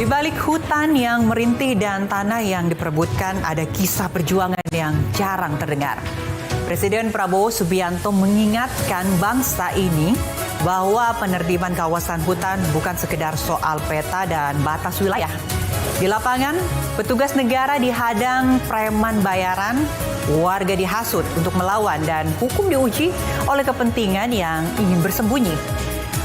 balik hutan yang merintih dan tanah yang diperebutkan ada kisah perjuangan yang jarang terdengar. Presiden Prabowo Subianto mengingatkan bangsa ini bahwa penertiban kawasan hutan bukan sekedar soal peta dan batas wilayah. Di lapangan, petugas negara dihadang preman bayaran, warga dihasut untuk melawan dan hukum diuji oleh kepentingan yang ingin bersembunyi.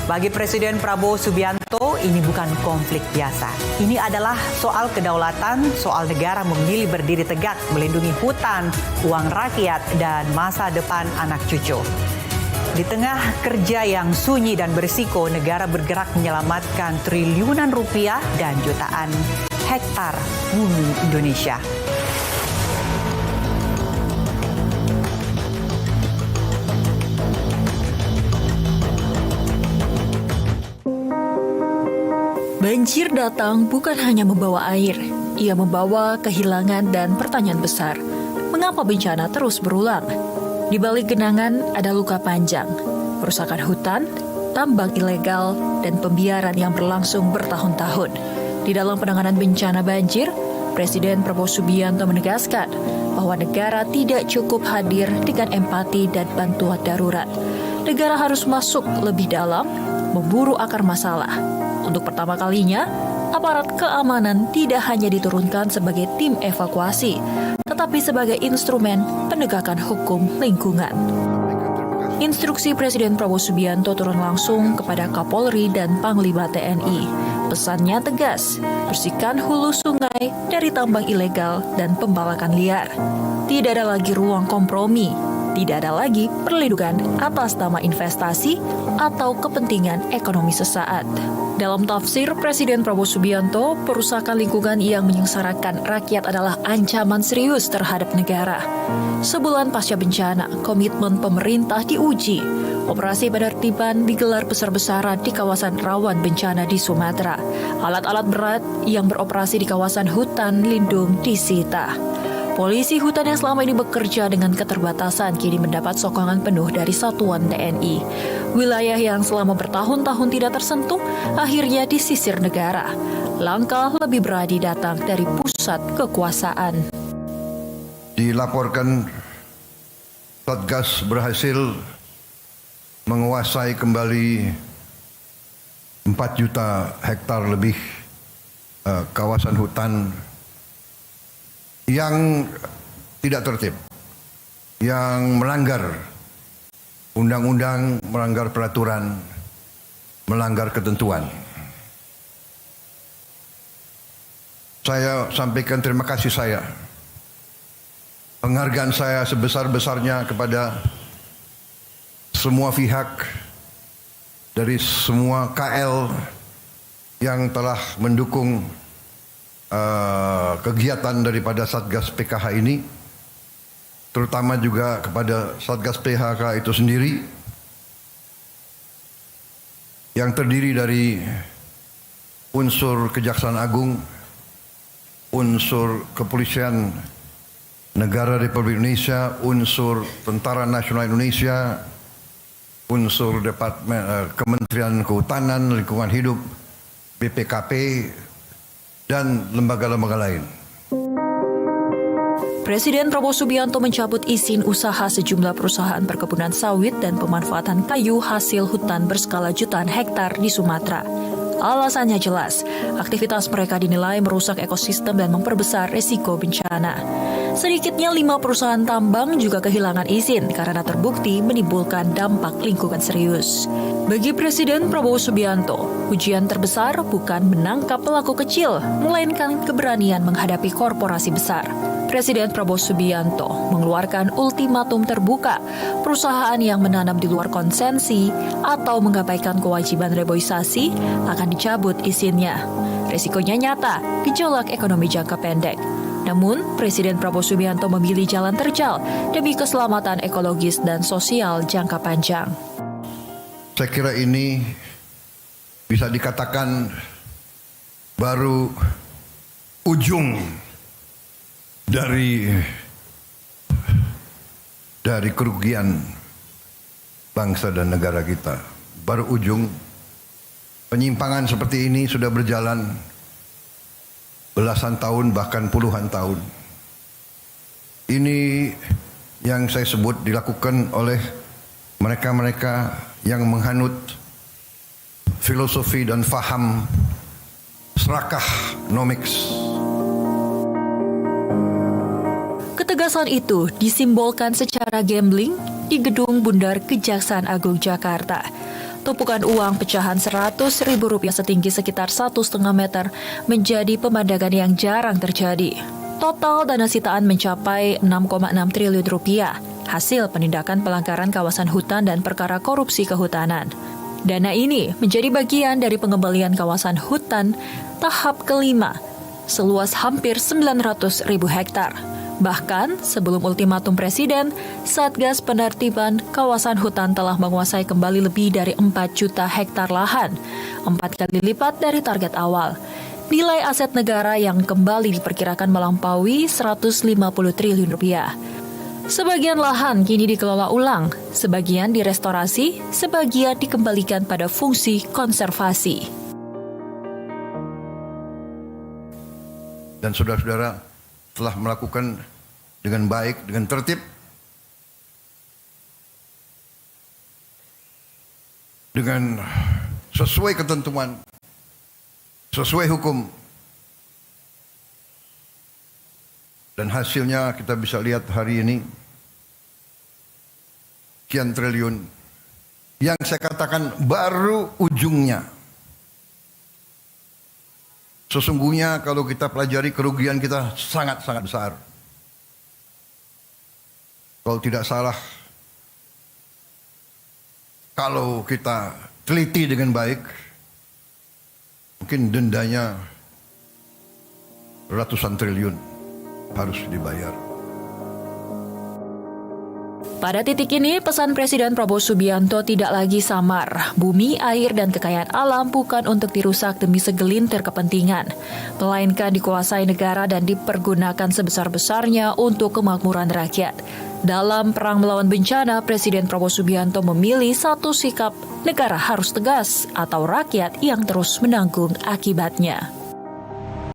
Bagi Presiden Prabowo Subianto, ini bukan konflik biasa. Ini adalah soal kedaulatan, soal negara memilih berdiri tegak, melindungi hutan, uang rakyat, dan masa depan anak cucu. Di tengah kerja yang sunyi dan berisiko, negara bergerak menyelamatkan triliunan rupiah dan jutaan hektar bumi Indonesia. Banjir datang bukan hanya membawa air, ia membawa kehilangan dan pertanyaan besar. Mengapa bencana terus berulang? Di balik genangan ada luka panjang, perusakan hutan, tambang ilegal, dan pembiaran yang berlangsung bertahun-tahun. Di dalam penanganan bencana banjir, Presiden Prabowo Subianto menegaskan bahwa negara tidak cukup hadir dengan empati dan bantuan darurat. Negara harus masuk lebih dalam, memburu akar masalah. Untuk pertama kalinya, aparat keamanan tidak hanya diturunkan sebagai tim evakuasi, tetapi sebagai instrumen penegakan hukum lingkungan. Instruksi Presiden Prabowo Subianto turun langsung kepada Kapolri dan Panglima TNI. Pesannya tegas, bersihkan hulu sungai dari tambang ilegal dan pembalakan liar. Tidak ada lagi ruang kompromi, tidak ada lagi perlindungan atas nama investasi atau kepentingan ekonomi sesaat. Dalam tafsir Presiden Prabowo Subianto, perusakan lingkungan yang menyengsarakan rakyat adalah ancaman serius terhadap negara. Sebulan pasca bencana, komitmen pemerintah diuji. Operasi penertiban digelar besar-besaran di kawasan rawan bencana di Sumatera. Alat-alat berat yang beroperasi di kawasan hutan lindung disita. Polisi hutan yang selama ini bekerja dengan keterbatasan kini mendapat sokongan penuh dari satuan TNI. Wilayah yang selama bertahun-tahun tidak tersentuh akhirnya disisir negara. Langkah lebih berani datang dari pusat kekuasaan. Dilaporkan Satgas berhasil menguasai kembali 4 juta hektar lebih kawasan hutan yang tidak tertib, yang melanggar undang-undang, melanggar peraturan, melanggar ketentuan. Saya sampaikan terima kasih saya, penghargaan saya sebesar-besarnya kepada semua pihak dari semua KL yang telah mendukung kegiatan daripada Satgas PKH ini, terutama juga kepada Satgas PHK itu sendiri yang terdiri dari unsur Kejaksaan Agung, unsur Kepolisian Negara Republik Indonesia, unsur Tentara Nasional Indonesia, unsur Kementerian Kehutanan, Lingkungan Hidup, BPKP, dan lembaga-lembaga lain. Presiden Prabowo Subianto mencabut izin usaha sejumlah perusahaan perkebunan sawit dan pemanfaatan kayu hasil hutan berskala jutaan hektar di Sumatera. Alasannya jelas, aktivitas mereka dinilai merusak ekosistem dan memperbesar risiko bencana. Sedikitnya 5 perusahaan tambang juga kehilangan izin karena terbukti menimbulkan dampak lingkungan serius. Bagi Presiden Prabowo Subianto, ujian terbesar bukan menangkap pelaku kecil, melainkan keberanian menghadapi korporasi besar. Presiden Prabowo Subianto mengeluarkan ultimatum terbuka, perusahaan yang menanam di luar konsensi atau mengabaikan kewajiban reboisasi akan dicabut izinnya. Risikonya nyata, gejolak ekonomi jangka pendek. Namun, Presiden Prabowo Subianto memilih jalan terjal demi keselamatan ekologis dan sosial jangka panjang. Saya kira ini bisa dikatakan baru ujung dari kerugian bangsa dan negara kita. Baru ujung. Penyimpangan seperti ini sudah berjalan belasan tahun bahkan puluhan tahun. Ini yang saya sebut dilakukan oleh mereka-mereka yang menghanut filosofi dan faham serakah nomics. Ketegasan itu disimbolkan secara gambling di Gedung Bundar Kejaksaan Agung Jakarta. Tumpukan uang pecahan Rp100.000 setinggi sekitar 1,5 meter menjadi pemandangan yang jarang terjadi. Total dana sitaan mencapai Rp6,6 triliun, hasil penindakan pelanggaran kawasan hutan dan perkara korupsi kehutanan. Dana ini menjadi bagian dari pengembalian kawasan hutan tahap kelima, seluas hampir 900.000 hektar. Bahkan sebelum ultimatum Presiden, Satgas Penertiban Kawasan Hutan telah menguasai kembali lebih dari 4 juta hektar lahan, 4 kali lipat dari target awal. Nilai aset negara yang kembali diperkirakan melampaui Rp150 triliun. Sebagian lahan kini dikelola ulang, sebagian direstorasi, sebagian dikembalikan pada fungsi konservasi. Dan saudara-saudara telah melakukan dengan baik, dengan tertib, dengan sesuai ketentuan, sesuai hukum. Dan hasilnya kita bisa lihat hari ini, sekian triliun. Yang saya katakan baru ujungnya. Sesungguhnya kalau kita pelajari kerugian kita sangat-sangat besar. Kalau tidak salah, kalau kita teliti dengan baik, mungkin dendanya ratusan triliun harus dibayar. Pada titik ini, pesan Presiden Prabowo Subianto tidak lagi samar. Bumi, air, dan kekayaan alam bukan untuk dirusak demi segelintir kepentingan, melainkan dikuasai negara dan dipergunakan sebesar-besarnya untuk kemakmuran rakyat. Dalam perang melawan bencana, Presiden Prabowo Subianto memilih satu sikap, negara harus tegas atau rakyat yang terus menanggung akibatnya.